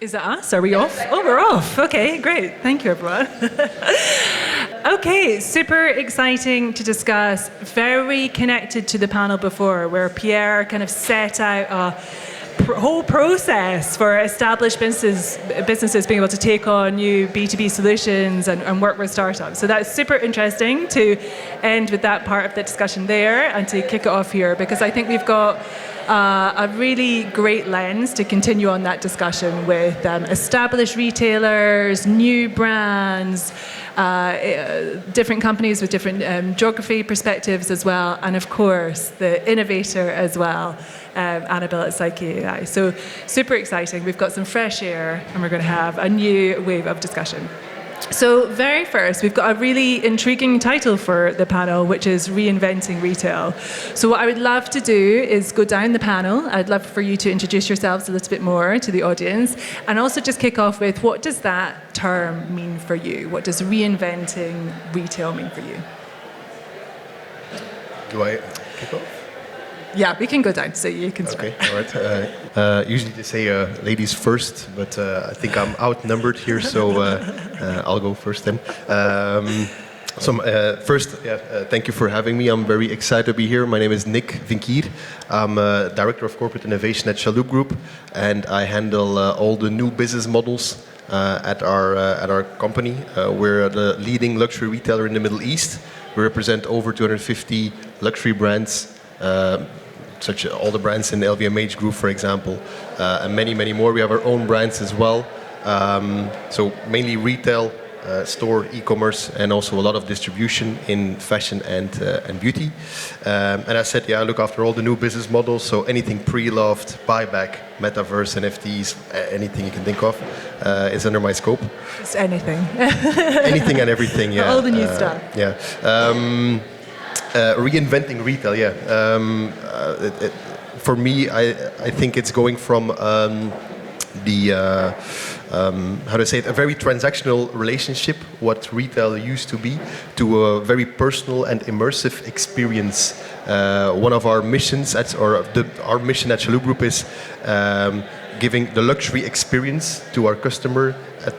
Is that us? Are we off? Oh, we're off. Okay, great. Thank you, everyone. Okay, super exciting to discuss. Very connected to the panel before, where Pierre kind of set out a whole process for established businesses being able to take on new B2B solutions and work with startups. So that's super interesting to end with that part of the discussion there and to kick it off here, because I think we've got a really great lens to continue on that discussion with established retailers, new brands, different companies with different geography perspectives as well, and of course the innovator as well, Anabel at PSYKHE. So super exciting. We've got some fresh air and we're going to have a new wave of discussion. So very first, we've got a really intriguing title for the panel, which is Reinventing Retail. So what I would love to do is go down the panel. I'd love for you to introduce yourselves a little bit more to the audience, and also just kick off with, what does that term mean for you? What does reinventing retail mean for you? Do I kick off? Yeah, we can go down, so you can start. Okay, all right. Usually they say ladies first, but I think I'm outnumbered here, so I'll go first then. First, thank you for having me. I'm very excited to be here. My name is Vinckier. I'm Director of Corporate Innovation at Chalhoub Group, and I handle all the new business models at our company. We're the leading luxury retailer in the Middle East. We represent over 250 luxury brands, such as all the brands in the LVMH group, for example, and many, many more. We have our own brands as well. So mainly retail, store, e-commerce, and also a lot of distribution in fashion and beauty. And I said, I look after all the new business models. So anything pre-loved, buyback, metaverse, NFTs, anything you can think of is under my scope. Just anything. Anything and everything, yeah. All the new stuff. Yeah. Reinventing retail, for me, I think it's going from a very transactional relationship, what retail used to be, to a very personal and immersive experience. One of our missions, our mission at Chalhoub Group is giving the luxury experience to our customer at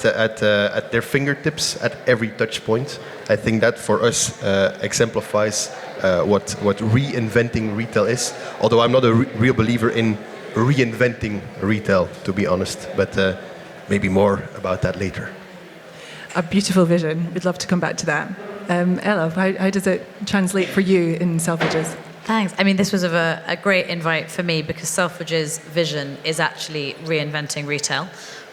their fingertips at every touch point. I think that for us exemplifies what reinventing retail is. Although I'm not a real believer in reinventing retail, to be honest, but maybe more about that later. A beautiful vision. We'd love to come back to that. Ella, how does it translate for you in Selfridges? Thanks. I mean, this was a great invite for me, because Selfridges' vision is actually reinventing retail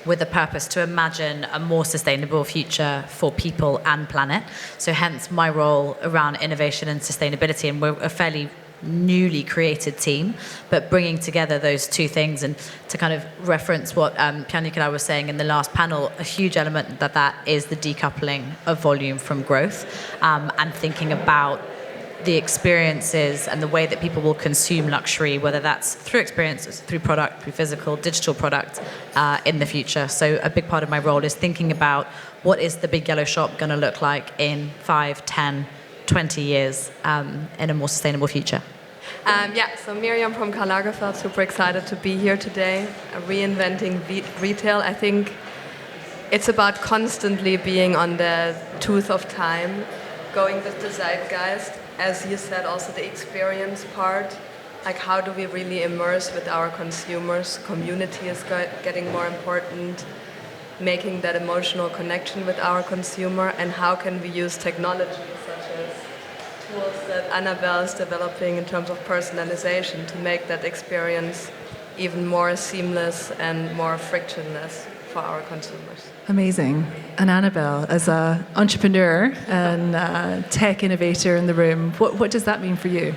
with a purpose to imagine a more sustainable future for people and planet. So hence my role around innovation and sustainability. And we're a fairly newly created team, but bringing together those two things. And to kind of reference what Pierre was saying in the last panel, a huge element that is the decoupling of volume from growth, and thinking about the experiences and the way that people will consume luxury, whether that's through experiences, through product, through physical, digital product, in the future. So a big part of my role is thinking about what is the big yellow shop going to look like in 5, 10, 20 years in a more sustainable future. So Mirjam from Karl Lagerfeld, super excited to be here today. Reinventing retail. I think it's about constantly being on the tooth of time, going with the zeitgeist. As you said, also the experience part, like how do we really immerse with our consumers? Community is getting more important, making that emotional connection with our consumer, and how can we use technology such as tools that Anabel is developing in terms of personalization to make that experience even more seamless and more frictionless for our consumers. Amazing. And Anabel, as an entrepreneur and tech innovator in the room, what does that mean for you?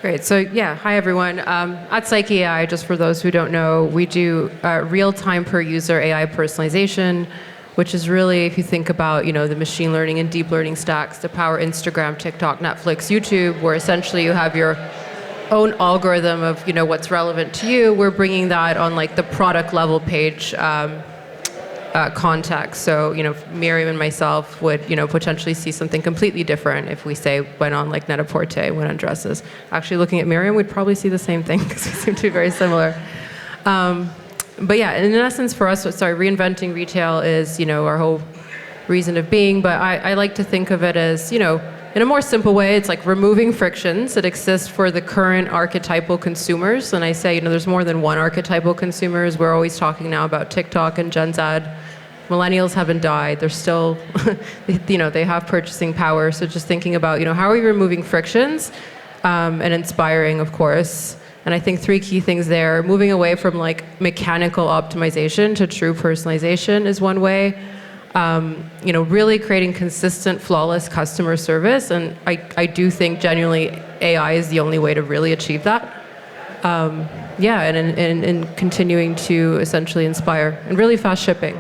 Great. So hi everyone. At PSYKHE, just for those who don't know, we do real-time per user AI personalization, which is really, if you think about, the machine learning and deep learning stacks to power Instagram, TikTok, Netflix, YouTube, where essentially you have your own algorithm of, what's relevant to you. We're bringing that on the product level page context. So, Mirjam and myself would, potentially see something completely different if we say went on Net-a-Porter, went on dresses. Actually, looking at Mirjam, we'd probably see the same thing because we seem to be very similar. but yeah, in essence for us, reinventing retail is, our whole reason of being, but I like to think of it as, in a more simple way, it's like removing frictions that exist for the current archetypal consumers. And I say, there's more than one archetypal consumers. We're always talking now about TikTok and Gen Z. Millennials haven't died. They're still, they have purchasing power. So just thinking about, how are we removing frictions and inspiring, of course. And I think 3 key things there. Moving away from like mechanical optimization to true personalization is one way. Really creating consistent, flawless customer service. And I do think genuinely AI is the only way to really achieve that. And continuing to essentially inspire and really fast shipping.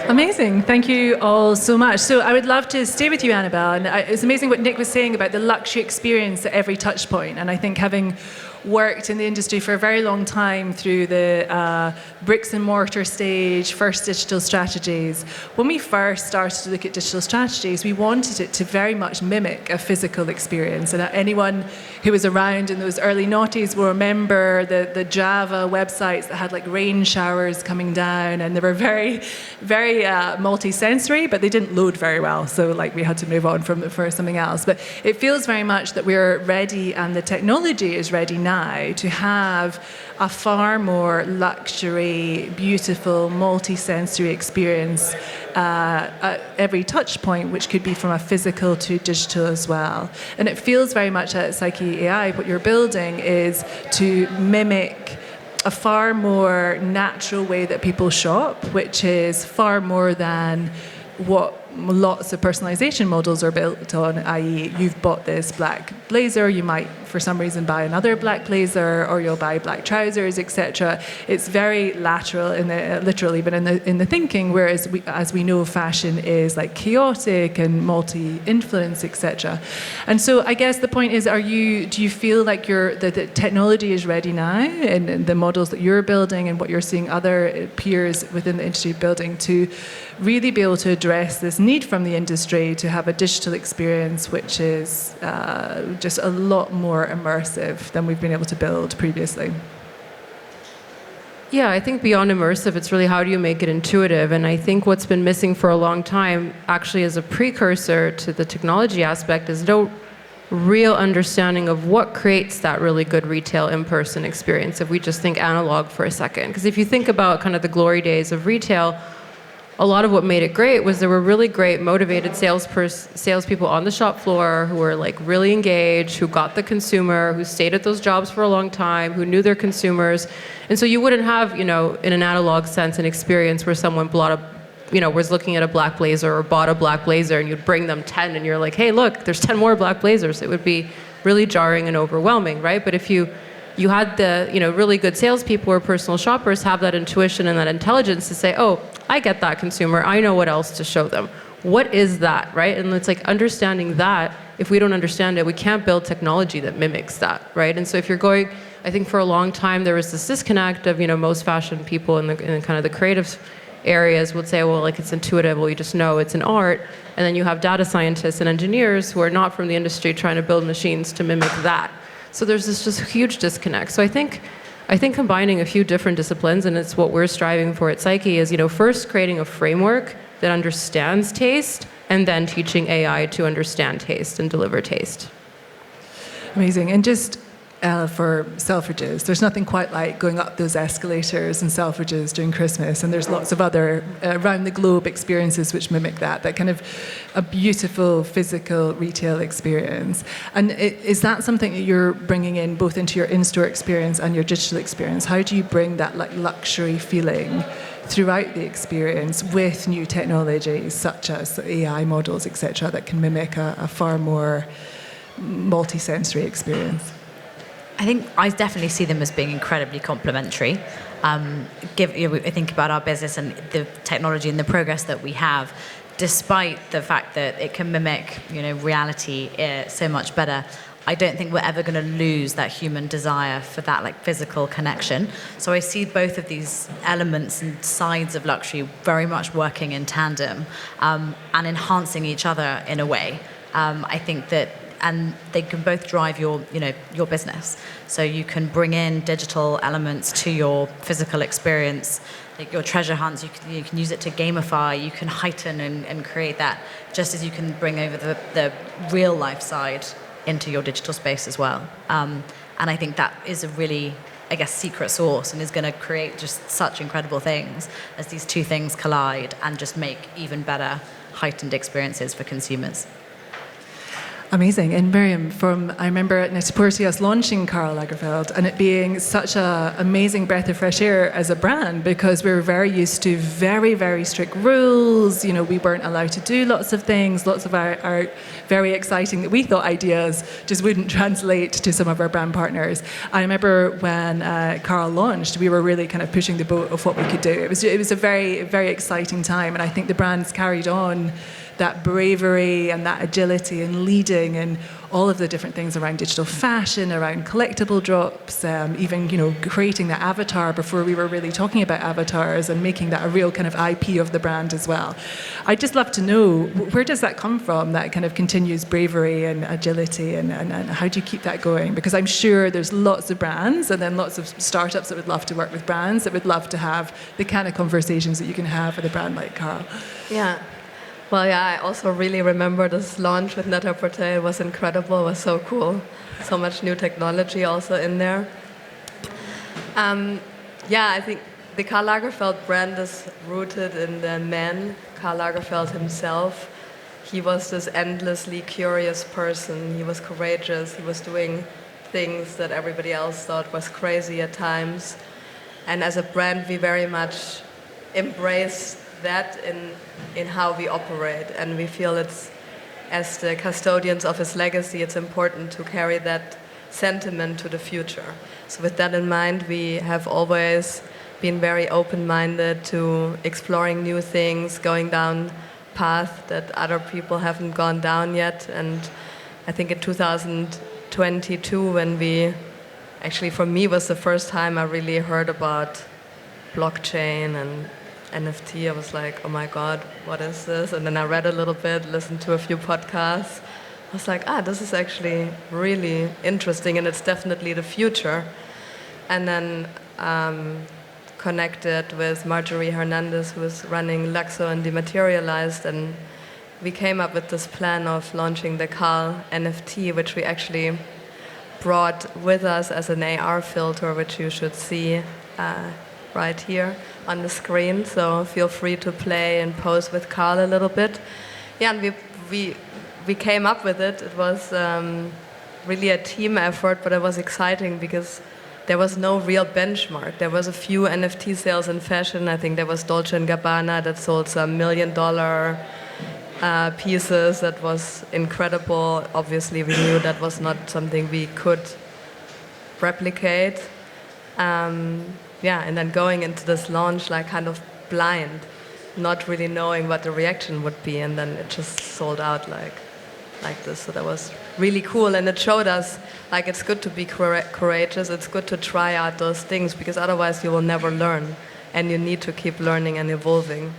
Amazing. Thank you all so much. So I would love to stay with you, Anabel. And it's amazing what Nick was saying about the luxury experience at every touch point. And I think having worked in the industry for a very long time through the bricks and mortar stage, first digital strategies. When we first started to look at digital strategies, we wanted it to very much mimic a physical experience. And anyone who was around in those early noughties will remember the Java websites that had like rain showers coming down, and they were very, very multi-sensory, but they didn't load very well. So like we had to move on for something else. But it feels very much that we're ready, and the technology is ready now to have a far more luxury, beautiful, multi-sensory experience at every touch point, which could be from a physical to digital as well. And it feels very much at PSYKHE AI, what you're building is to mimic a far more natural way that people shop, which is far more than what lots of personalization models are built on, i.e. you've bought this black blazer, you might for some reason buy another black blazer, or you'll buy black trousers, etc. It's very lateral literal even in the thinking, whereas as we know, fashion is like chaotic and multi-influence, etc. And so I guess the point is, do you feel like the technology is ready now, and the models that you're building and what you're seeing other peers within the industry building, to really be able to address this need from the industry to have a digital experience which is just a lot more immersive than we've been able to build previously? Yeah, I think beyond immersive, it's really how do you make it intuitive? And I think what's been missing for a long time, actually as a precursor to the technology aspect, is no real understanding of what creates that really good retail in-person experience, if we just think analog for a second. Because if you think about kind of the glory days of retail, a lot of what made it great was there were really great motivated salespeople on the shop floor who were like really engaged, who got the consumer, who stayed at those jobs for a long time, who knew their consumers. And so you wouldn't have, in an analog sense, an experience where someone was looking at a black blazer or bought a black blazer, and you'd bring them 10 and you're like, hey, look, there's 10 more black blazers. It would be really jarring and overwhelming, right? But if you had the, really good salespeople or personal shoppers have that intuition and that intelligence to say, oh, I get that consumer. I know what else to show them. What is that, right? And it's like understanding that. If we don't understand it, we can't build technology that mimics that, right? And so if you're going, I think for a long time there was this disconnect of, most fashion people in kind of the creative areas would say, well, like it's intuitive, well, you just know it's an art. And then you have data scientists and engineers who are not from the industry trying to build machines to mimic that. So there's this just huge disconnect. So I think combining a few different disciplines, and it's what we're striving for at PSYKHE, is first creating a framework that understands taste, and then teaching AI to understand taste and deliver taste. Amazing. And just for Selfridges, there's nothing quite like going up those escalators in Selfridges during Christmas, and there's lots of other around the globe experiences which mimic that kind of a beautiful physical retail experience. And is that something that you're bringing in both into your in-store experience and your digital experience? How do you bring that like luxury feeling throughout the experience with new technologies such as AI models, etc., that can mimic a far more multi-sensory experience? I think I definitely see them as being incredibly complementary. I think about our business and the technology and the progress that we have, despite the fact that it can mimic, reality so much better. I don't think we're ever going to lose that human desire for that like physical connection. So I see both of these elements and sides of luxury very much working in tandem and enhancing each other in a way. I think that and they can both drive your business. So you can bring in digital elements to your physical experience, like your treasure hunts. You can use it to gamify. You can heighten and create that, just as you can bring over the real life side into your digital space as well. And I think that is a really, I guess, secret sauce, and is going to create just such incredible things as these two things collide and just make even better heightened experiences for consumers. Amazing. And Mirjam, I remember at Net-a-Porter us launching Karl Lagerfeld and it being such an amazing breath of fresh air as a brand, because we were very used to very, very strict rules. We weren't allowed to do lots of things. Lots of our very exciting, that we thought, ideas just wouldn't translate to some of our brand partners. I remember when Karl launched, we were really kind of pushing the boat of what we could do. It was a very, very exciting time, and I think the brand's carried on that bravery and that agility and leading and all of the different things around digital fashion, around collectible drops, even creating the avatar before we were really talking about avatars, and making that a real kind of IP of the brand as well. I'd just love to know, where does that come from, that kind of continuous bravery and agility, and how do you keep that going? Because I'm sure there's lots of brands and then lots of startups that would love to work with brands, that would love to have the kind of conversations that you can have with a brand like Karl. Yeah. Well, yeah, I also really remember this launch with Net-a-Porter. It was incredible. It was so cool. So much new technology also in there. I think the Karl Lagerfeld brand is rooted in the man, Karl Lagerfeld himself. He was this endlessly curious person. He was courageous. He was doing things that everybody else thought was crazy at times. And as a brand, we very much embrace that in how we operate, and we feel it's, as the custodians of his legacy, it's important to carry that sentiment to the future. So with that in mind, we have always been very open-minded to exploring new things, going down paths that other people haven't gone down yet. And I think in 2022, when actually for me was the first time I really heard about blockchain and NFT, I was like, oh my God, what is this? And then I read a little bit, listened to a few podcasts. I was like, this is actually really interesting, and it's definitely the future. And then connected with Marjorie Hernandez, who is running Luxo and Dematerialized, and we came up with this plan of launching the Karl NFT, which we actually brought with us as an AR filter, which you should see right here on the screen. So feel free to play and pose with Karl a little bit. Yeah, and we came up with it. It was really a team effort, but it was exciting because there was no real benchmark. There was a few NFT sales in fashion. I think there was Dolce & Gabbana that sold some $1 million pieces. That was incredible. Obviously, we knew that was not something we could replicate. And then going into this launch like kind of blind, not really knowing what the reaction would be, and then it just sold out like this. So that was really cool, and it showed us like it's good to be courageous. It's good to try out those things, because otherwise you will never learn, and you need to keep learning and evolving.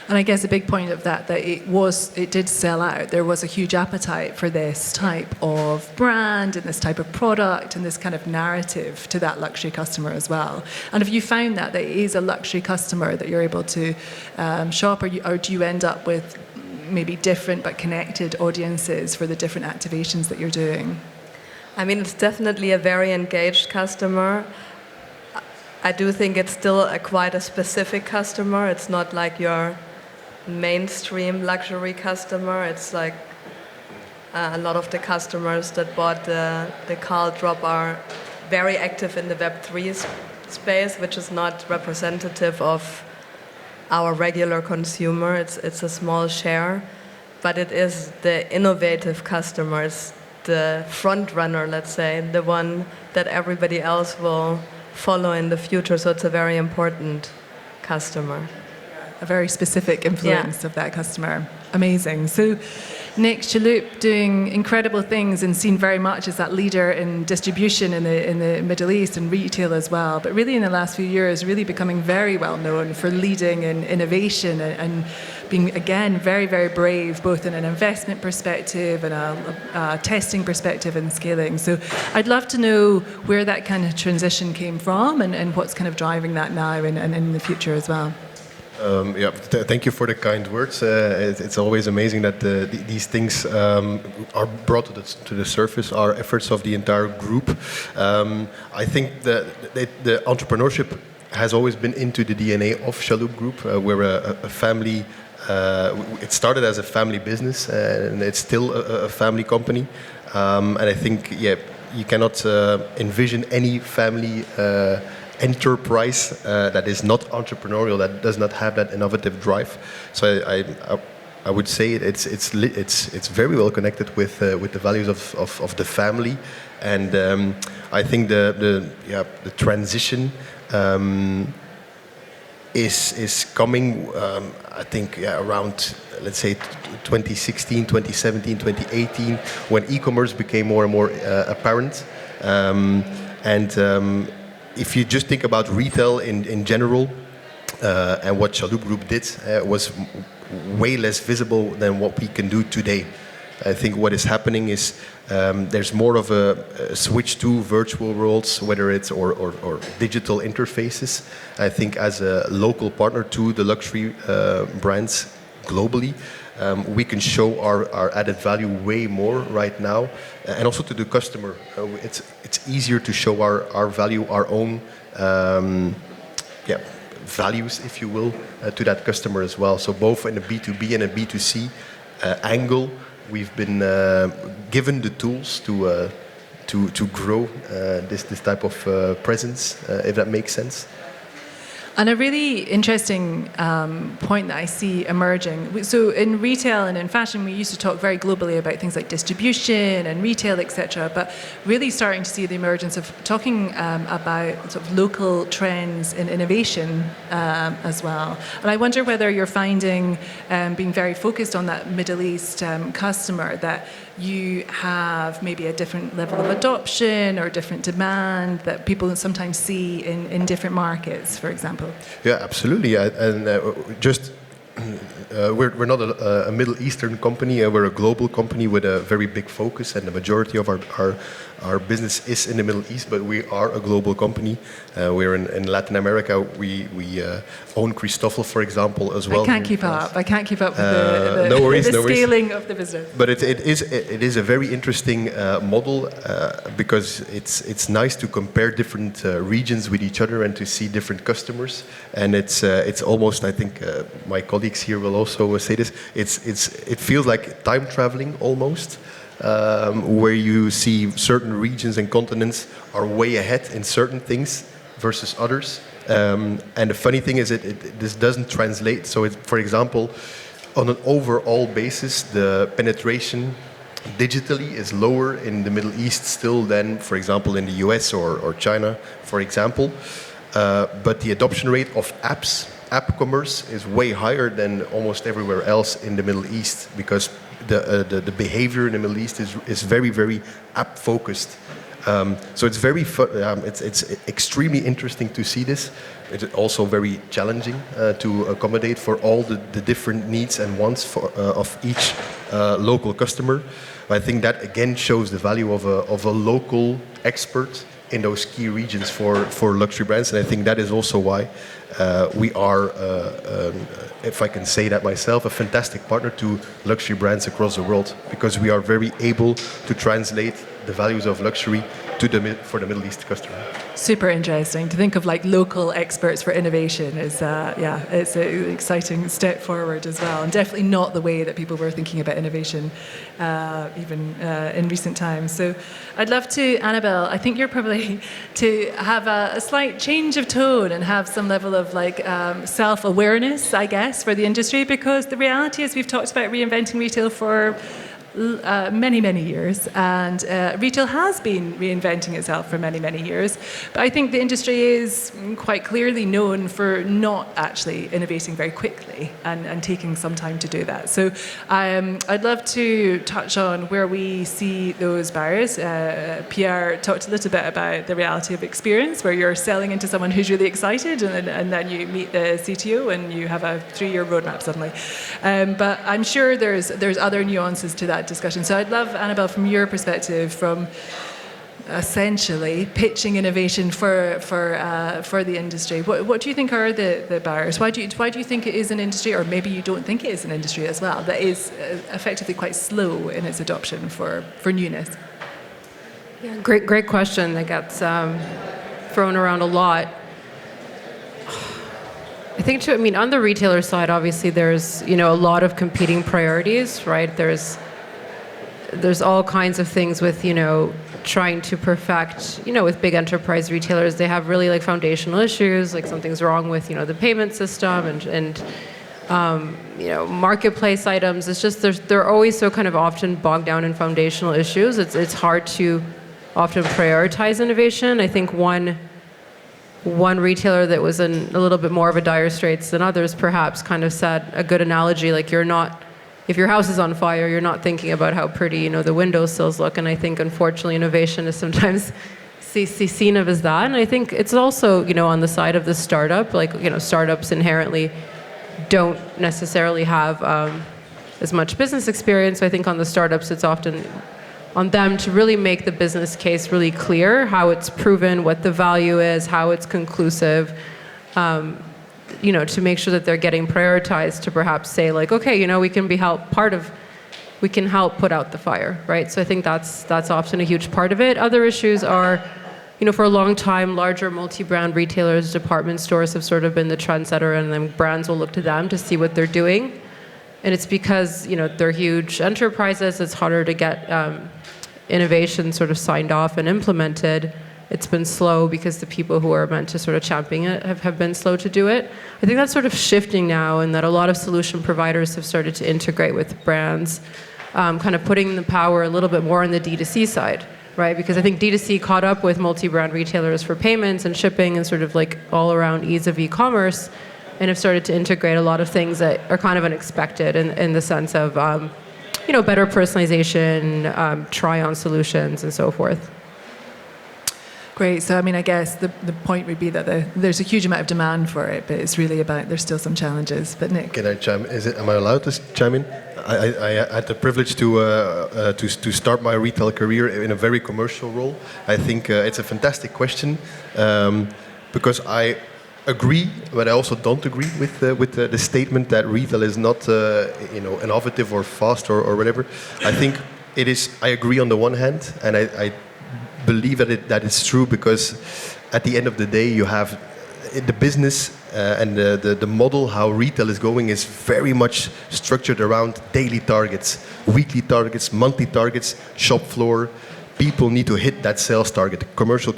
And I guess a big point of that it did sell out. There was a huge appetite for this type of brand and this type of product and this kind of narrative to that luxury customer as well. And have you found that it is a luxury customer that you're able to shop, or do you end up with maybe different but connected audiences for the different activations that you're doing? I mean, it's definitely a very engaged customer. I do think it's still quite a specific customer. It's not like your mainstream luxury customer. It's like a lot of the customers that bought the Karl drop are very active in the Web3 space, which is not representative of our regular consumer. It's a small share, but it is the innovative customer. It's the front runner, let's say, the one that everybody else will follow in the future. So it's a very important customer. A very specific influence of that customer. Amazing. So Nick, Chalhoub doing incredible things and seen very much as that leader in distribution in the Middle East and retail as well, but really in the last few years really becoming very well known for leading in innovation and being, again, very, very brave, both in an investment perspective and a testing perspective and scaling. So I'd love to know where that kind of transition came from and what's kind of driving that now and in the future as well. Thank you for the kind words. It's always amazing that these things are brought to the surface, our efforts of the entire group. I think the entrepreneurship has always been into the DNA of Chalhoub Group. We're a family. It started as a family business, and it's still a family company. And I think, you cannot envision any family enterprise that is not entrepreneurial, that does not have that innovative drive. So I would say it's very well connected with the values of the family, and I think the transition is coming. I think around, let's say, 2016, 2017, 2018, when e-commerce became more and more apparent, if you just think about retail in general, and what Chalhoub Group did was way less visible than what we can do today. I think what is happening is there's more of a switch to virtual worlds, whether it's or digital interfaces. I think as a local partner to the luxury brands globally, we can show our added value way more right now, and also to the customer. It's easier to show our value, our own values, if you will, to that customer as well. So both in a B2B and a B2C angle, we've been given the tools to grow this type of presence, if that makes sense. And a really interesting point that I see emerging. So in retail and in fashion, we used to talk very globally about things like distribution and retail, etc. But really starting to see the emergence of talking about sort of local trends and innovation as well. And I wonder whether you're finding, being very focused on that Middle East customer, that you have maybe a different level of adoption or different demand that people sometimes see in different markets, for example. Yeah, absolutely. We're not a Middle Eastern company. We're a global company with a very big focus, and the majority of our business is in the Middle East. But we are a global company. We're in Latin America. We own Christoffel, for example, as well. I can't keep up with the no worries. scaling of the business. But it is a very interesting model because it's nice to compare different regions with each other and to see different customers. And it's almost, I think my colleagues here will also say this. It feels like time traveling almost. Where you see certain regions and continents are way ahead in certain things versus others. And the funny thing is this doesn't translate. So for example, on an overall basis, the penetration digitally is lower in the Middle East still than, for example, in the US or China, for example. But the adoption rate of app commerce is way higher than almost everywhere else in the Middle East, because the behavior in the Middle East is very, very app focused. So it's very it's extremely interesting to see this. It's also very challenging to accommodate for all the different needs and wants of each local customer. I think that again shows the value of a local expert in those key regions for luxury brands, and I think that is also why we are, if I can say that myself, a fantastic partner to luxury brands across the world, because we are very able to translate the values of luxury for the Middle East customer. Super interesting to think of like local experts for innovation is it's an exciting step forward as well, and definitely not the way that people were thinking about innovation even in recent times. So I'd love to, Anabel, I think you're probably to have a slight change of tone and have some level of like self-awareness, I guess, for the industry, because the reality is we've talked about reinventing retail for many, many years, and retail has been reinventing itself for many, many years. But I think the industry is quite clearly known for not actually innovating very quickly and taking some time to do that. So I'd love to touch on where we see those barriers. Pierre talked a little bit about the reality of experience, where you're selling into someone who's really excited, and then you meet the CTO and you have a 3-year roadmap suddenly. But I'm sure there's other nuances to that discussion. So I'd love, Anabel, from your perspective, from essentially pitching innovation for the industry. What do you think are the barriers? Why do you think it is an industry, or maybe you don't think it is an industry as well, that is effectively quite slow in its adoption for newness? Yeah, great question that gets thrown around a lot. I think too, I mean, on the retailer side, obviously there's, a lot of competing priorities, right? There's all kinds of things with, trying to perfect, with big enterprise retailers, they have really like foundational issues, like something's wrong with, the payment system and marketplace items. It's just, they're always so kind of often bogged down in foundational issues. It's hard to often prioritize innovation. I think one retailer that was in a little bit more of a dire straits than others perhaps kind of said a good analogy, like if your house is on fire, you're not thinking about how pretty, the windowsills look. And I think, unfortunately, innovation is sometimes seen of as that. And I think it's also, on the side of the startup, like, startups inherently don't necessarily have as much business experience. So I think on the startups, it's often on them to really make the business case really clear, how it's proven, what the value is, how it's conclusive, to make sure that they're getting prioritized to perhaps say like, okay, we can we can help put out the fire, right? So I think that's often a huge part of it. Other issues are, for a long time, larger multi-brand retailers, department stores have sort of been the trendsetter, and then brands will look to them to see what they're doing. And it's because, they're huge enterprises, it's harder to get innovation sort of signed off and implemented. It's been slow because the people who are meant to sort of champion it have been slow to do it. I think that's sort of shifting now, and that a lot of solution providers have started to integrate with brands, kind of putting the power a little bit more on the D2C side, right? Because I think D2C caught up with multi-brand retailers for payments and shipping and sort of like all around ease of e-commerce, and have started to integrate a lot of things that are kind of unexpected in the sense of, better personalization, try-on solutions, and so forth. Great. So, I guess the point would be that there's a huge amount of demand for it, but it's really about, there's still some challenges. But Nick? Can I chime? Am I allowed to chime in? I had the privilege to start my retail career in a very commercial role. I think it's a fantastic question, because I agree, but I also don't agree with the statement that retail is not innovative or fast or whatever. I think it is. I agree on the one hand, and I believe that it's true, because at the end of the day you have the business and the model how retail is going is very much structured around daily targets, weekly targets, monthly targets, shop floor. People need to hit that sales target, commercial,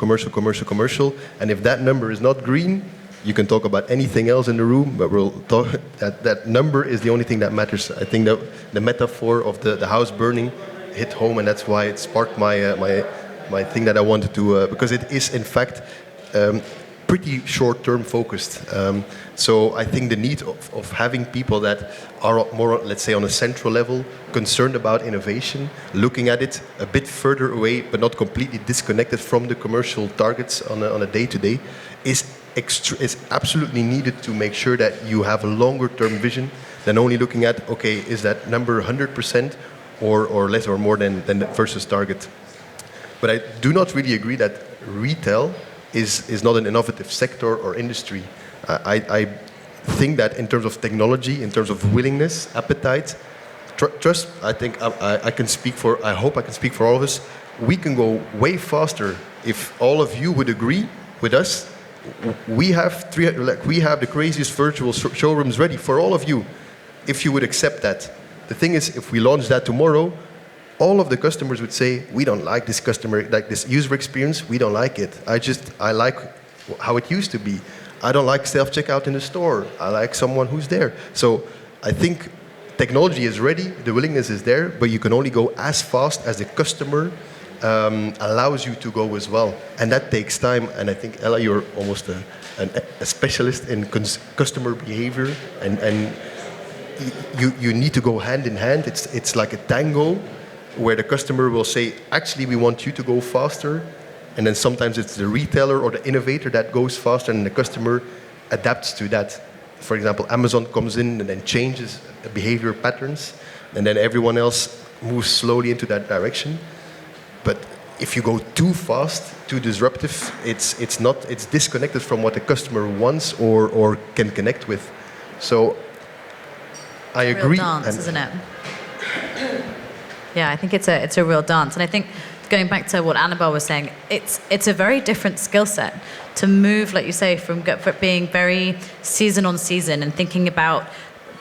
and if that number is not green, you can talk about anything else in the room, but we'll talk that number is the only thing that matters. I think that the metaphor of the house burning hit home, and that's why it sparked my thing that I wanted to, because it is in fact pretty short-term focused. So I think the need of having people that are more, let's say, on a central level, concerned about innovation, looking at it a bit further away, but not completely disconnected from the commercial targets on a day-to-day, is absolutely needed to make sure that you have a longer-term vision than only looking at, okay, is that number 100% or less or more than the versus target. But I do not really agree that retail is not an innovative sector or industry. I think that in terms of technology, in terms of willingness, appetite, trust, I think I can speak for, I hope I can speak for all of us, we can go way faster if all of you would agree with us. We have the craziest virtual showrooms ready for all of you, if you would accept that. The thing is, if we launch that tomorrow, all of the customers would say, we don't like this this user experience, we don't like it. I like how it used to be. I don't like self-checkout in the store. I like someone who's there. So I think technology is ready, the willingness is there, but you can only go as fast as the customer allows you to go as well. And that takes time. And I think, Ella, you're almost a specialist in customer behavior. And you need to go hand in hand. It's like a tango where the customer will say, actually, we want you to go faster. And then sometimes it's the retailer or the innovator that goes faster, and the customer adapts to that. For example, Amazon comes in and then changes behavior patterns, and then everyone else moves slowly into that direction. But if you go too fast, too disruptive, it's disconnected from what the customer wants or can connect with. So I agree. Real dance, isn't it? Yeah, I think it's a real dance, and I think going back to what Anabel was saying, it's a very different skill set to move, like you say, from being very season on season and thinking about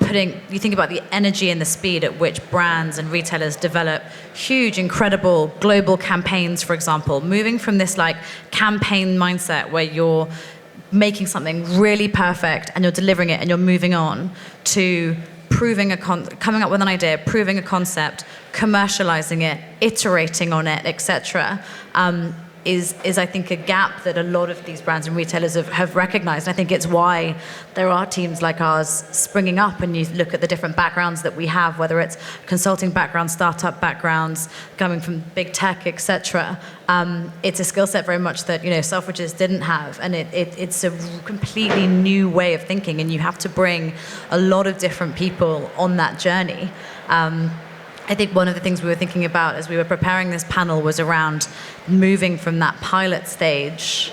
you think about the energy and the speed at which brands and retailers develop huge, incredible global campaigns, for example, moving from this like campaign mindset where you're making something really perfect and you're delivering it and you're moving on to coming up with an idea, proving a concept, commercializing it, iterating on it, etc. Is I think a gap that a lot of these brands and retailers have recognized. And I think it's why there are teams like ours springing up, and you look at the different backgrounds that we have, whether it's consulting backgrounds, startup backgrounds, coming from big tech, etc. It's a skill set very much that Selfridges didn't have, and it's a completely new way of thinking, and you have to bring a lot of different people on that journey. I think one of the things we were thinking about as we were preparing this panel was around moving from that pilot stage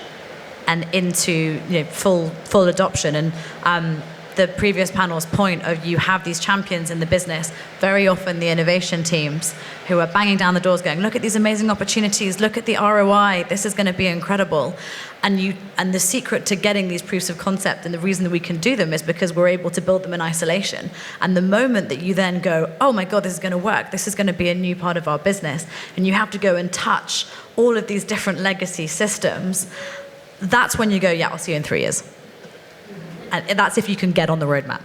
and into full adoption. And the previous panel's point of you have these champions in the business, very often the innovation teams, who are banging down the doors going, look at these amazing opportunities, look at the ROI, this is going to be incredible. And the secret to getting these proofs of concept and the reason that we can do them is because we're able to build them in isolation. And the moment that you then go, oh my God, this is going to work, this is going to be a new part of our business, and you have to go and touch all of these different legacy systems, that's when you go, yeah, I'll see you in 3 years. And that's if you can get on the roadmap.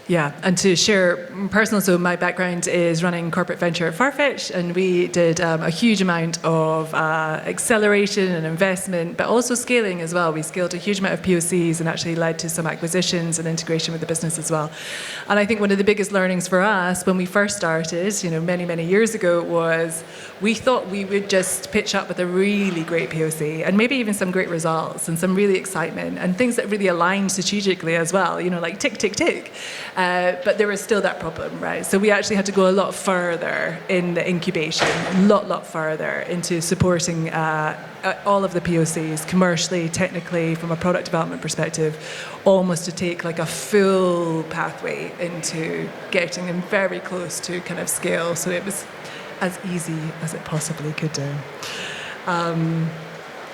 Yeah, and to share personal, so my background is running corporate venture at Farfetch, and we did a huge amount of acceleration and investment, but also scaling as well. We scaled a huge amount of POCs and actually led to some acquisitions and integration with the business as well. And I think one of the biggest learnings for us when we first started, many, many years ago, was we thought we would just pitch up with a really great POC and maybe even some great results and some really excitement and things that really aligned strategically as well, like tick, tick, tick. But there was still that problem, right? So we actually had to go a lot further in the incubation, a lot further into supporting all of the POCs commercially, technically, from a product development perspective, almost to take like a full pathway into getting them very close to kind of scale. So it was as easy as it possibly could do.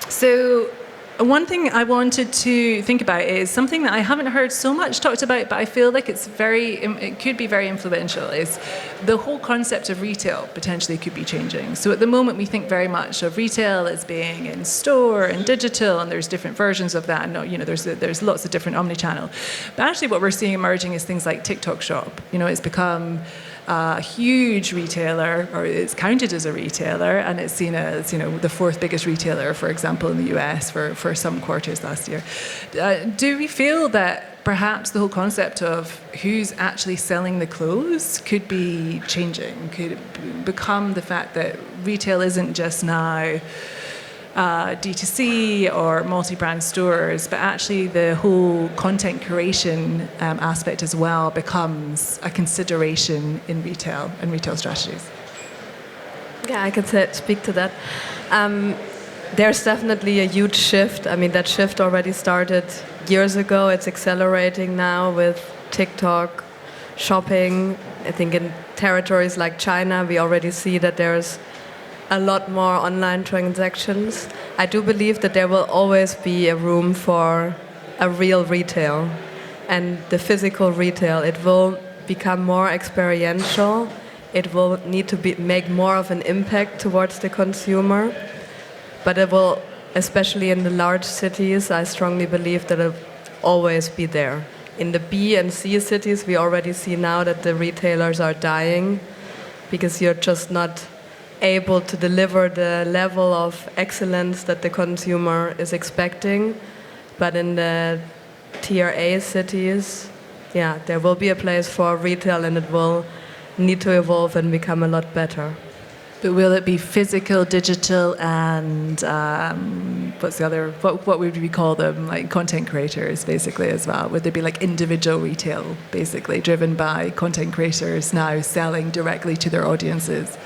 So one thing I wanted to think about is something that I haven't heard so much talked about, but I feel like it could be very influential, is the whole concept of retail potentially could be changing. So at the moment, we think very much of retail as being in store and digital, and there's different versions of that. And there's lots of different omnichannel. But actually what we're seeing emerging is things like TikTok Shop. It's become a huge retailer, or it's counted as a retailer, and it's seen as the fourth biggest retailer, for example, in the US for some quarters last year. Do we feel that perhaps the whole concept of who's actually selling the clothes could be changing? Could it become the fact that retail isn't just now D2C or multi-brand stores, but actually the whole content creation aspect as well becomes a consideration in retail and retail strategies? Yeah, I can speak to that. There's definitely a huge shift. I mean, that shift already started years ago. It's accelerating now with TikTok, shopping. I think in territories like China, we already see that there's a lot more online transactions. I do believe that there will always be a room for a real retail, and the physical retail, it will become more experiential. It will need to make more of an impact towards the consumer, but it will, especially in the large cities, I strongly believe that it will always be there. in the B and C cities, we already see now that the retailers are dying because you're just not able to deliver the level of excellence that the consumer is expecting. But in the tier A cities, yeah, there will be a place for retail and it will need to evolve and become a lot better. But will it be physical, digital, and what's the other? What would we call them? Like content creators, basically, as well. Would there be like individual retail, basically, driven by content creators now selling directly to their audiences?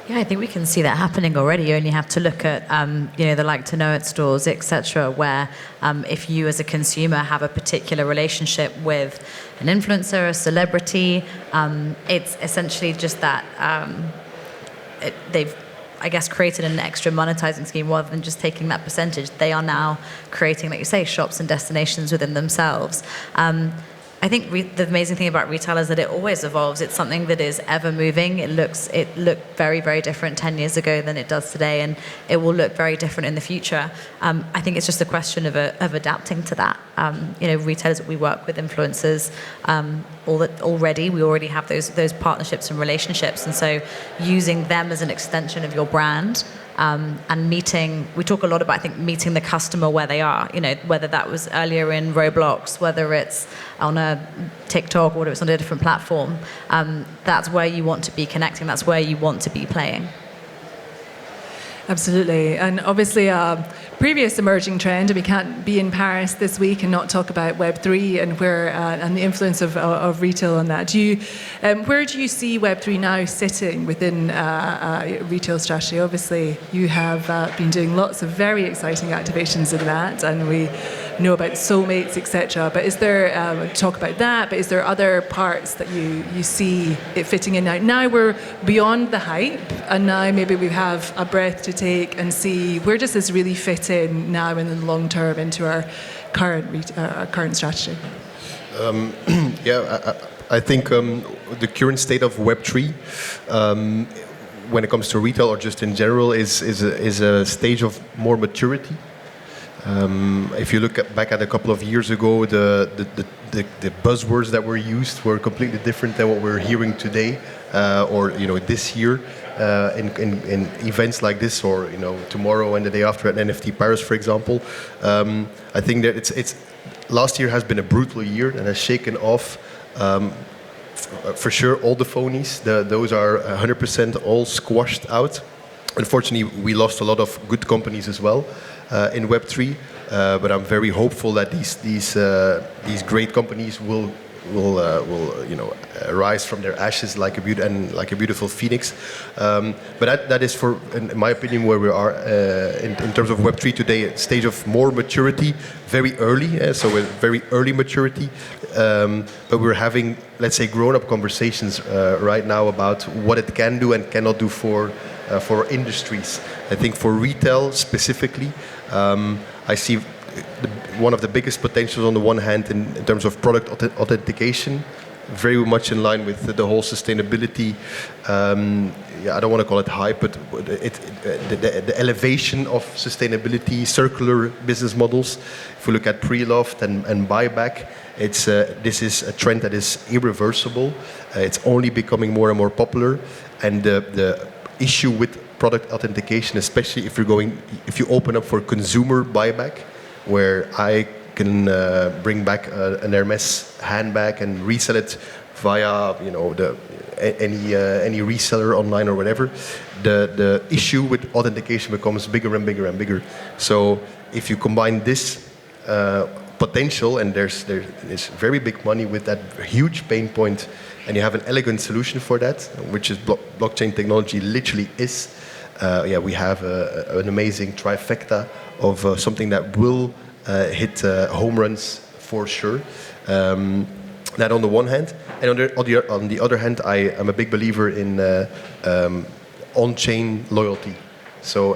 Yeah, I think we can see that happening already. You only have to look at, the like-to-know-it stores, etc., where if you as a consumer have a particular relationship with an influencer, a celebrity, it's essentially just that they've, I guess, created an extra monetizing scheme rather than just taking that percentage. They are now creating, like you say, shops and destinations within themselves. I think the amazing thing about retail is that it always evolves. It's something that is ever moving. It looked very, very different 10 years ago than it does today, and it will look very different in the future. I think it's just a question of adapting to that. Retailers that we work with, influencers, we already have those partnerships and relationships, and so using them as an extension of your brand. And we talk a lot about, I think, meeting the customer where they are, whether that was earlier in Roblox, whether it's on a TikTok, or whether it's on a different platform. That's where you want to be connecting. That's where you want to be playing. Absolutely. And obviously a previous emerging trend, and we can't be in Paris this week and not talk about Web3 and and the influence of retail on that. Where do you see Web3 now sitting within retail strategy? Obviously, you have been doing lots of very exciting activations in that, and we know about soulmates, etc. But is there talk about that? But is there other parts that you see it fitting in now? Now we're beyond the hype, and now maybe we have a breath to take and see where does this really fit in now in the long term into our current strategy. I think the current state of Web3, when it comes to retail or just in general, is a stage of more maturity. If you look back at a couple of years ago, the buzzwords that were used were completely different than what we're hearing today, or this year in events like this, or tomorrow and the day after at NFT Paris, for example. I think that it's last year has been a brutal year and has shaken off. For sure, all the phonies. Those are 100% all squashed out. Unfortunately, we lost a lot of good companies as well in Web3, but I'm very hopeful that these great companies will rise from their ashes like a beautiful phoenix. But that is, in my opinion, where we are in terms of Web3 today, a stage of more maturity, very early. So a very early maturity, but we're having, let's say, grown-up conversations right now about what it can do and cannot do for industries. I think for retail specifically, I see one of the biggest potentials on the one hand in terms of product authentication, very much in line with the whole sustainability. I don't want to call it hype, but the elevation of sustainability, circular business models. If we look at pre-loved and buyback, this is a trend that is irreversible. It's only becoming more and more popular, and the issue with product authentication, especially if you open up for consumer buyback, where I can bring back an Hermes handbag and resell it via any reseller online or whatever. The issue with authentication becomes bigger and bigger and bigger. So if you combine this potential, and there's very big money with that huge pain point, and you have an elegant solution for that, which is blockchain technology literally is. We have an amazing trifecta of something that will hit home runs for sure. That on the one hand, and on the other hand, I am a big believer in on-chain loyalty. So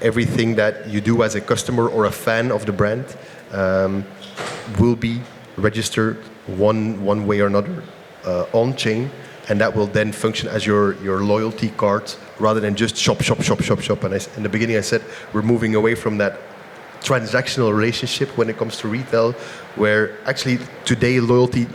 everything that you do as a customer or a fan of the brand will be registered one way or another on-chain, and that will then function as your loyalty card rather than just shop. And in the beginning I said we're moving away from that transactional relationship when it comes to retail, where actually today loyalty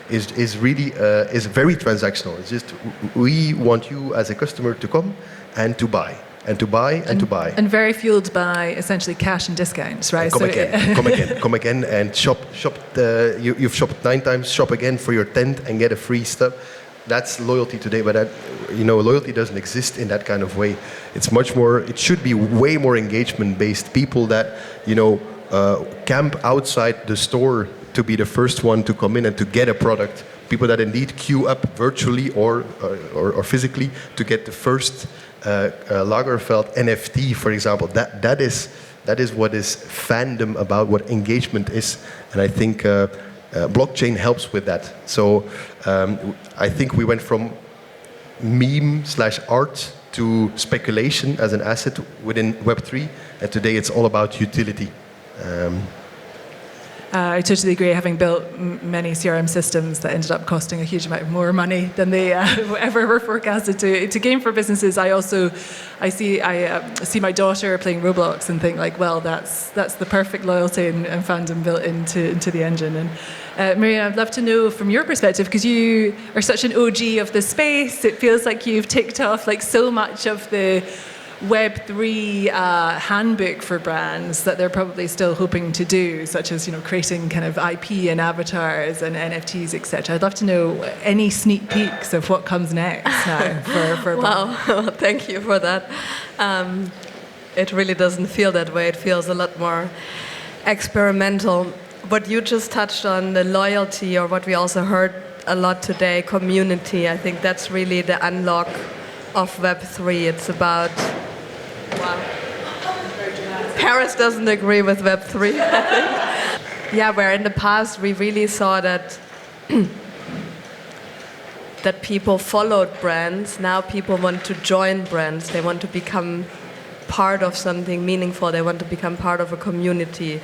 is really is very transactional. It's just we want you as a customer to come and to buy. And to buy and to buy. And very fueled by essentially cash and discounts, right? Come again, and shop. You've shopped 9 times, shop again for your 10th and get a free stuff. That's loyalty today, but loyalty doesn't exist in that kind of way. It's much more. It should be way more engagement-based. People that camp outside the store to be the first one to come in and to get a product. People that indeed queue up virtually or physically to get the first Lagerfeld NFT, for example. That is what is fandom about, what engagement is, and I think blockchain helps with that. So I think we went from meme/art to speculation as an asset within Web3, and today it's all about utility. I totally agree. Having built many CRM systems that ended up costing a huge amount more money than they ever were forecasted to gain for businesses, I see my daughter playing Roblox and think like, well, that's the perfect loyalty and fandom built into the engine. And Mirjam, I'd love to know from your perspective, because you are such an OG of the space. It feels like you've ticked off like so much of the Web3 handbook for brands that they're probably still hoping to do, such as creating kind of IP and avatars and NFTs, etc. I'd love to know any sneak peeks of what comes next now for Wow, thank you for that. It really doesn't feel that way. It feels a lot more experimental. What you just touched on, the loyalty, or what we also heard a lot today, community. I think that's really the unlock of Web3. It's about, wow. Paris doesn't agree with Web3, I think. Yeah, where in the past we really saw that that people followed brands. Now people want to join brands. They want to become part of something meaningful. They want to become part of a community.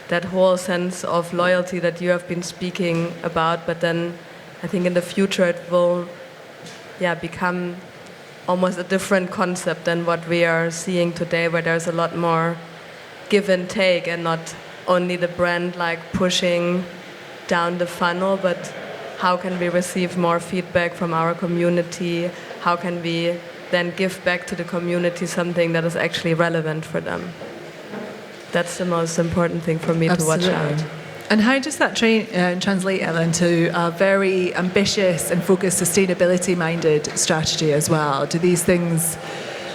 That whole sense of loyalty that you have been speaking about, but then I think in the future it will become almost a different concept than what we are seeing today, where there's a lot more give and take, and not only the brand like pushing down the funnel, but how can we receive more feedback from our community? How can we then give back to the community something that is actually relevant for them? That's the most important thing for me. Absolutely. To watch out. And how does that translate into a very ambitious and focused, sustainability-minded strategy as well?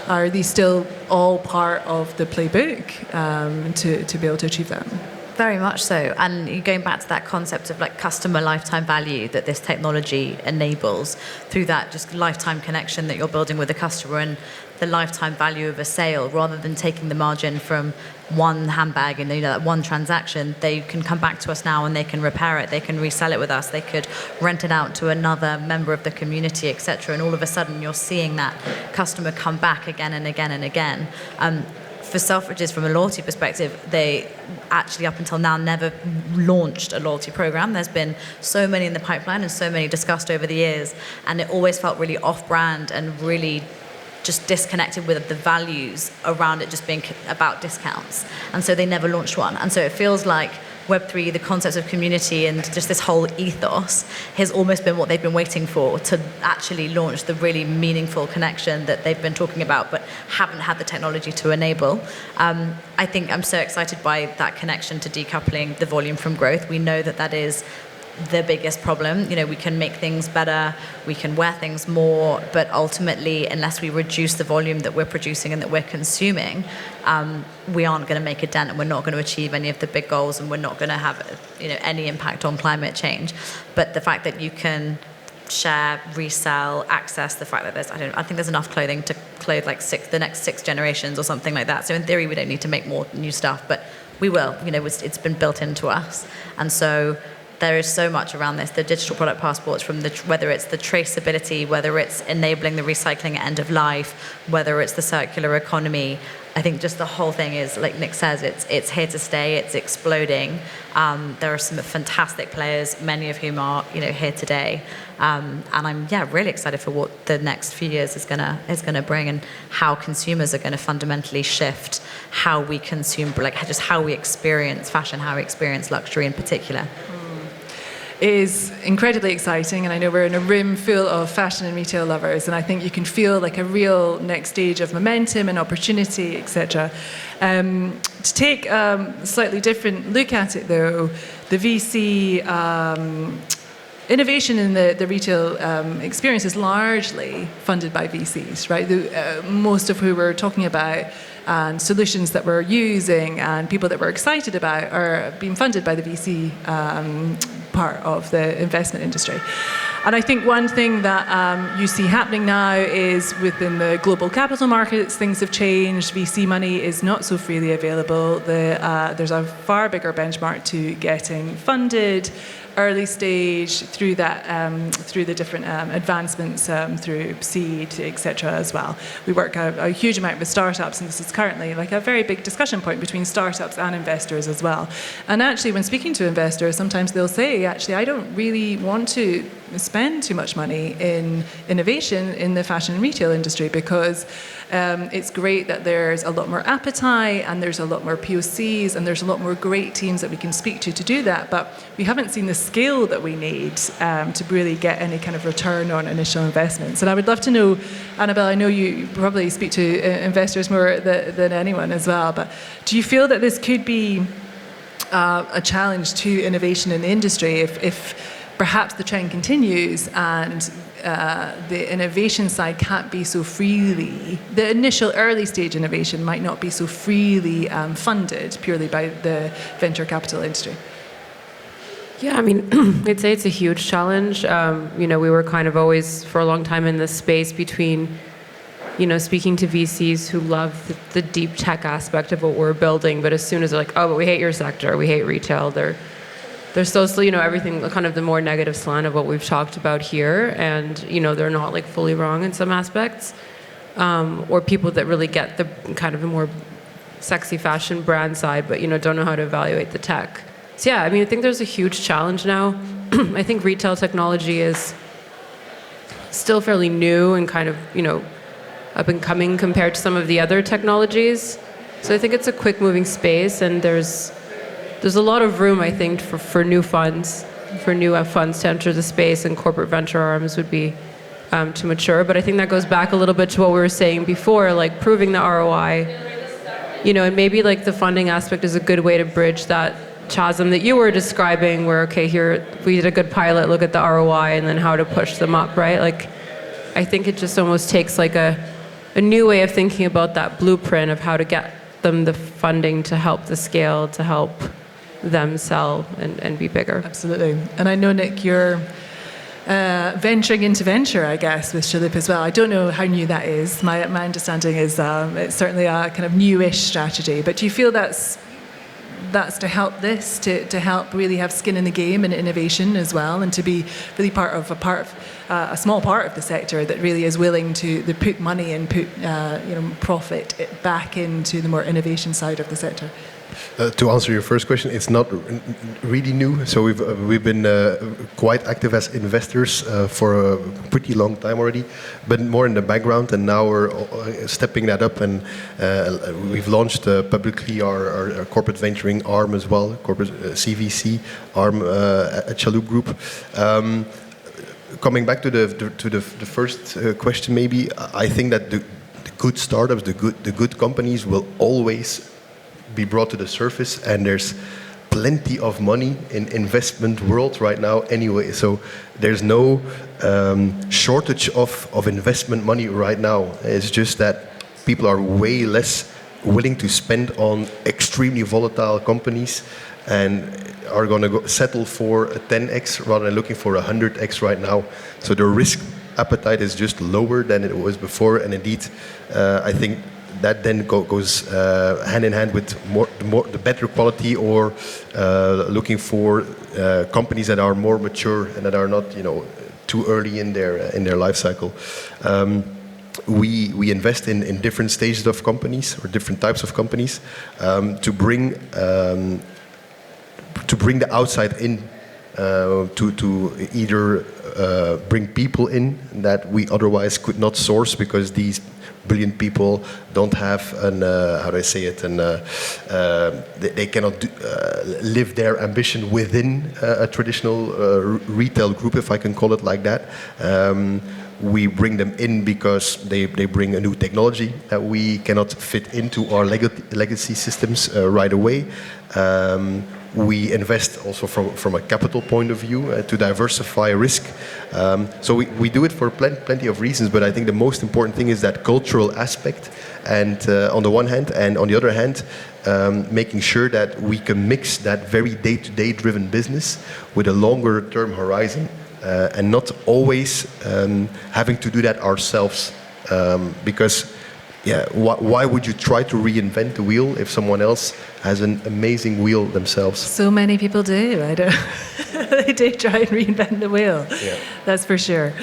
Are these still all part of the playbook to be able to achieve that? Very much so. And you're going back to that concept of like customer lifetime value that this technology enables through that just lifetime connection that you're building with the customer, and the lifetime value of a sale, rather than taking the margin from one handbag and that one transaction. They can come back to us now and they can repair it, they can resell it with us, they could rent it out to another member of the community, etc. And all of a sudden you're seeing that customer come back again and again and again. For Selfridges, from a loyalty perspective, they actually up until now never launched a loyalty program. There's been so many in the pipeline and so many discussed over the years, and it always felt really off-brand and really just disconnected with the values around it just being about discounts. And so they never launched one. And so it feels like Web3, the concepts of community and just this whole ethos has almost been what they've been waiting for, to actually launch the really meaningful connection that they've been talking about but haven't had the technology to enable. I think I'm so excited by that connection to decoupling the volume from growth. We know that is the biggest problem. We can make things better, we can wear things more, but ultimately, unless we reduce the volume that we're producing and that we're consuming, we aren't going to make a dent, and we're not going to achieve any of the big goals, and we're not going to have any impact on climate change. But the fact that you can share, resell, access, the fact that I think there's enough clothing to clothe like the next 6 generations or something like that. So in theory, we don't need to make more new stuff, but we will. It's been built into us, and so there is so much around this, the digital product passports, from whether it's the traceability, whether it's enabling the recycling at end of life, whether it's the circular economy. I think just the whole thing is, like Nick says, it's here to stay. It's exploding. There are some fantastic players, many of whom are here today, and I'm really excited for what the next few years is gonna bring, and how consumers are going to fundamentally shift how we consume, like just how we experience fashion, how we experience luxury in particular. Is incredibly exciting, and I know we're in a room full of fashion and retail lovers, and I think you can feel like a real next stage of momentum and opportunity, etc. To take a slightly different look at it, though, the VC innovation in the retail experience is largely funded by VCs, right? Most of who we're talking about and solutions that we're using and people that we're excited about are being funded by the VC part of the investment industry. And I think one thing that you see happening now is within the global capital markets, things have changed. VC money is not so freely available. There's a far bigger benchmark to getting funded early stage through that through the different advancements through seed, etc. as well. We work a huge amount with startups, and this is currently like a very big discussion point between startups and investors as well. And actually, when speaking to investors, sometimes they'll say, actually, I don't really want to spend too much money in innovation in the fashion and retail industry, because it's great that there's a lot more appetite and there's a lot more POCs and there's a lot more great teams that we can speak to do that, but we haven't seen the scale that we need to really get any kind of return on initial investments. And I would love to know, Anabel, I know you probably speak to investors more than anyone as well, but do you feel that this could be a challenge to innovation in the industry if perhaps the trend continues and the innovation side can't be so freely, the initial early stage innovation might not be so freely funded purely by the venture capital industry? Yeah, I mean, I'd say it's a huge challenge. We were kind of always, for a long time, in this space between, speaking to VCs who love the deep tech aspect of what we're building, but as soon as they're like, oh, but we hate your sector, we hate retail, they're so, everything, kind of the more negative slant of what we've talked about here, and, they're not, like, fully wrong in some aspects, or people that really get the kind of the more sexy fashion brand side, but, don't know how to evaluate the tech. So, yeah, I mean, I think there's a huge challenge now. I think retail technology is still fairly new and kind of, up and coming compared to some of the other technologies. So I think it's a quick-moving space, and there's a lot of room, I think, for new funds, to enter the space, and corporate venture arms would be to mature. But I think that goes back a little bit to what we were saying before, like proving the ROI, and maybe like the funding aspect is a good way to bridge that chasm that you were describing, where, okay, here, we did a good pilot, look at the ROI, and then how to push them up, right? Like, I think it just almost takes like a new way of thinking about that blueprint of how to get them the funding to help the scale, to help them sell and be bigger. Absolutely. And I know, Nick, you're venturing into venture, I guess, with Chalhoub as well. I don't know how new that is. My understanding is it's certainly a kind of newish strategy. But do you feel that's to help this, to help really have skin in the game and innovation as well, and to be really part of a small part of the sector that really is willing to put money and put profit back into the more innovation side of the sector? To answer your first question, it's not really new. So we've been quite active as investors for a pretty long time already, but more in the background. And now we're stepping that up, and we've launched publicly our corporate venturing arm as well, corporate CVC arm at Chalhoub Group. Coming back to the first question, maybe I think that the good startups, the good companies will always be brought to the surface, and there's plenty of money in investment world right now anyway, so there's no shortage of investment money right now. It's just that people are way less willing to spend on extremely volatile companies and are going to settle for a 10x rather than looking for a 100x right now. So the risk appetite is just lower than it was before, and indeed I think that then goes hand in hand with the better quality, or looking for companies that are more mature and that are not too early in their life cycle. we invest in different stages of companies or different types of companies to bring the outside in, to either bring people in that we otherwise could not source because these brilliant people don't have an how do I say it, they cannot live their ambition within a traditional retail group, if I can call it like that. We bring them in because they bring a new technology that we cannot fit into our legacy systems right away. We invest also from a capital point of view to diversify risk. So we do it for plenty of reasons, but I think the most important thing is that cultural aspect, and on the one hand, and on the other hand, making sure that we can mix that very day-to-day driven business with a longer term horizon, and not always having to do that ourselves, because why would you try to reinvent the wheel if someone else has an amazing wheel themselves? So many people do. I don't. They do try and reinvent the wheel. Yeah. That's for sure.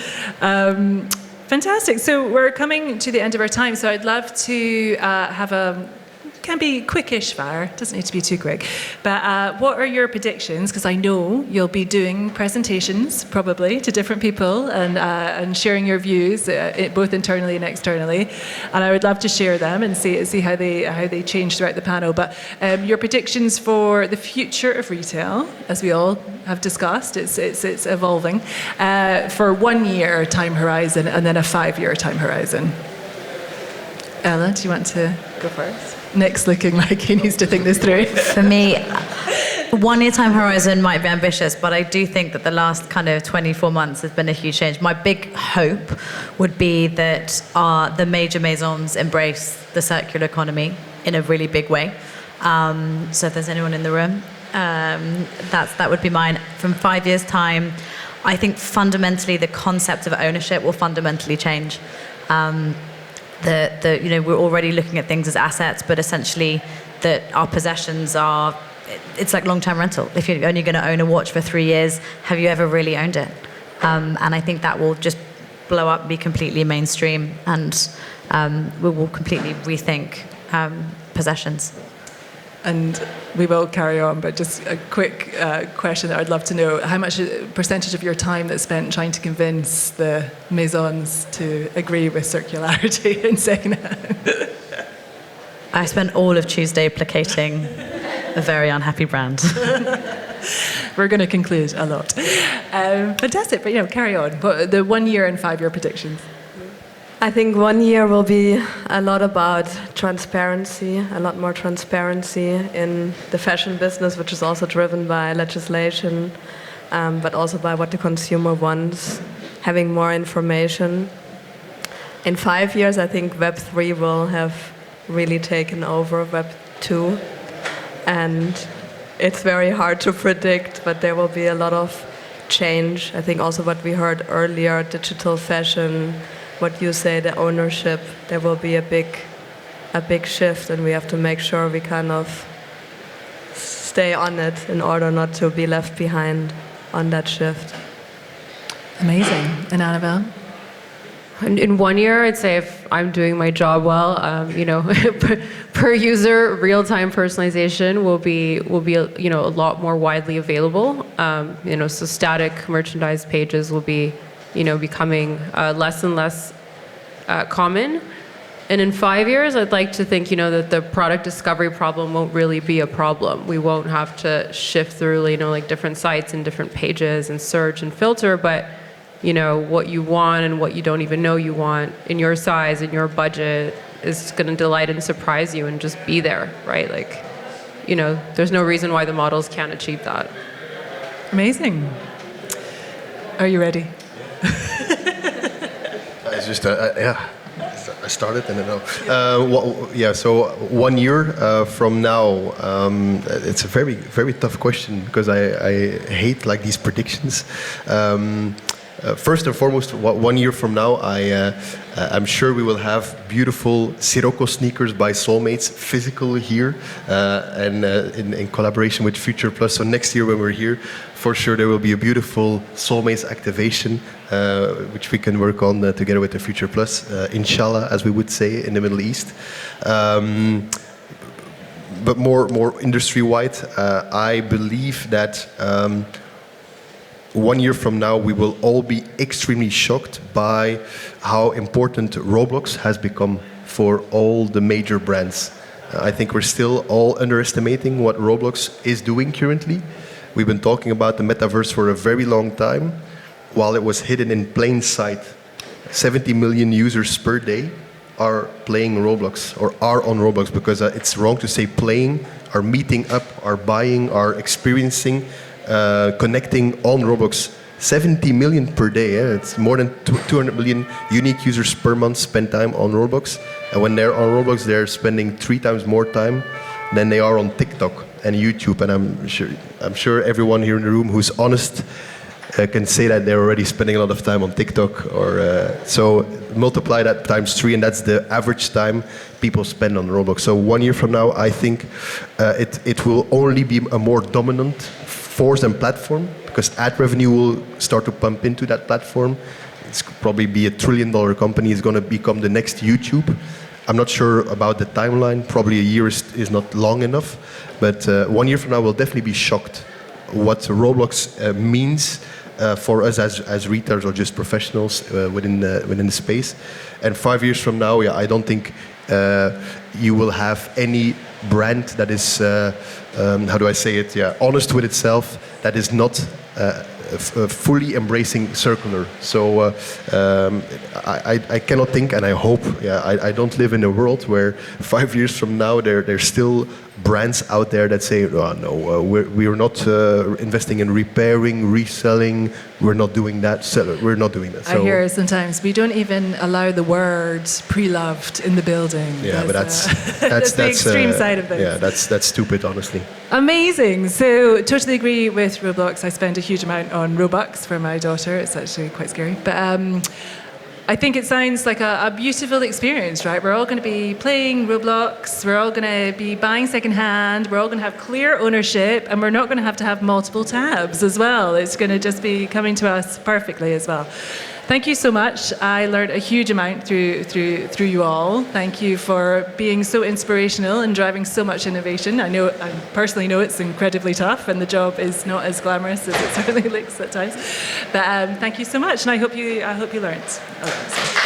Fantastic. So we're coming to the end of our time. So I'd love to have can be quickish fire, doesn't need to be too quick. But what are your predictions? Because I know you'll be doing presentations probably to different people and sharing your views both internally and externally. And I would love to share them and see how they change throughout the panel. But your predictions for the future of retail, as we all have discussed, it's evolving, for 1 year time horizon and then a 5-year time horizon. Ella, do you want to go first? Nick's looking like he needs to think this through. For me, 1 year time horizon might be ambitious, but I do think that the last kind of 24 months has been a huge change. My big hope would be that the major maisons embrace the circular economy in a really big way. So if there's anyone in the room, that would be mine. From 5 years' time, I think fundamentally the concept of ownership will fundamentally change. We're already looking at things as assets, but essentially that our possessions it's like long-term rental. If you're only going to own a watch for 3 years, have you ever really owned it? And I think that will just blow up, be completely mainstream, and we will completely rethink possessions. And we will carry on, but just a quick question that I'd love to know. How much percentage of your time that's spent trying to convince the maisons to agree with circularity in second-hand? I spent all of Tuesday placating a very unhappy brand. We're going to conclude a lot. Fantastic, but carry on. But the 1 year and 5 year predictions. I think 1 year will be a lot about transparency, a lot more transparency in the fashion business, which is also driven by legislation, but also by what the consumer wants, having more information. In 5 years, I think Web3 will have really taken over Web2, and it's very hard to predict, but there will be a lot of change. I think also what we heard earlier, digital fashion, what you say, the ownership, there will be a big shift, and we have to make sure we kind of stay on it in order not to be left behind on that shift. Amazing. And Anabel? In 1 year, I'd say if I'm doing my job well, per user, real-time personalization will be a lot more widely available. So static merchandise pages will be becoming less and less common. And in 5 years, I'd like to think, that the product discovery problem won't really be a problem. We won't have to shift through, different sites and different pages and search and filter, but, what you want and what you don't even know you want in your size, in your budget, is going to delight and surprise you and just be there, right? There's no reason why the models can't achieve that. Amazing. Are you ready? It's just I started and I know. So 1 year from now, it's a very, very tough question because I hate these predictions. First and foremost, 1 year from now, I'm sure we will have beautiful Sirocco sneakers by Soulmates physical here and in collaboration with Future Plus. So next year when we're here, for sure there will be a beautiful Soulmates activation which we can work on together with the Future Plus, inshallah, as we would say in the Middle East. But more industry-wide, I believe that 1 year from now, we will all be extremely shocked by how important Roblox has become for all the major brands. I think we're still all underestimating what Roblox is doing currently. We've been talking about the metaverse for a very long time, while it was hidden in plain sight. 70 million users per day are playing Roblox, or are on Roblox, because it's wrong to say playing, are meeting up, are buying, are experiencing, connecting on Roblox. 70 million per day. It's more than 200 million unique users per month spend time on Roblox. And when they're on Roblox, they're spending 3 times more time than they are on TikTok and YouTube. And I'm sure everyone here in the room who's honest can say that they're already spending a lot of time on TikTok. So multiply that times 3, and that's the average time people spend on Roblox. So 1 year from now, I think it will only be a more dominant force and platform, because ad revenue will start to pump into that platform. It's probably be $1 trillion company. It's going to become the next YouTube. I'm not sure about the timeline. Probably a year is not long enough. But 1 year from now, we'll definitely be shocked what Roblox means for us as retailers or just professionals within the space. And 5 years from now, I don't think you will have any brand that is, how do I say it? Honest with itself, that is not fully embracing circular. So I cannot think, and I hope, I don't live in a world where 5 years from now there's still brands out there that say, oh, no, we're not investing in repairing, reselling, we're not doing that. We're not doing that. So, I hear sometimes we don't even allow the word pre-loved in the building. Yeah, but that's the extreme side of things. Yeah, that's stupid, honestly. Amazing. So totally agree with Roblox. I spend a huge amount on Robux for my daughter. It's actually quite scary. But I think it sounds like a beautiful experience, right? We're all going to be playing Roblox. We're all going to be buying secondhand. We're all going to have clear ownership, and we're not going to have multiple tabs as well. It's going to just be coming to us perfectly as well. Thank you so much. I learned a huge amount through you all. Thank you for being so inspirational and driving so much innovation. I personally know it's incredibly tough, and the job is not as glamorous as it certainly looks at times. But thank you so much, and I hope you learned a lot.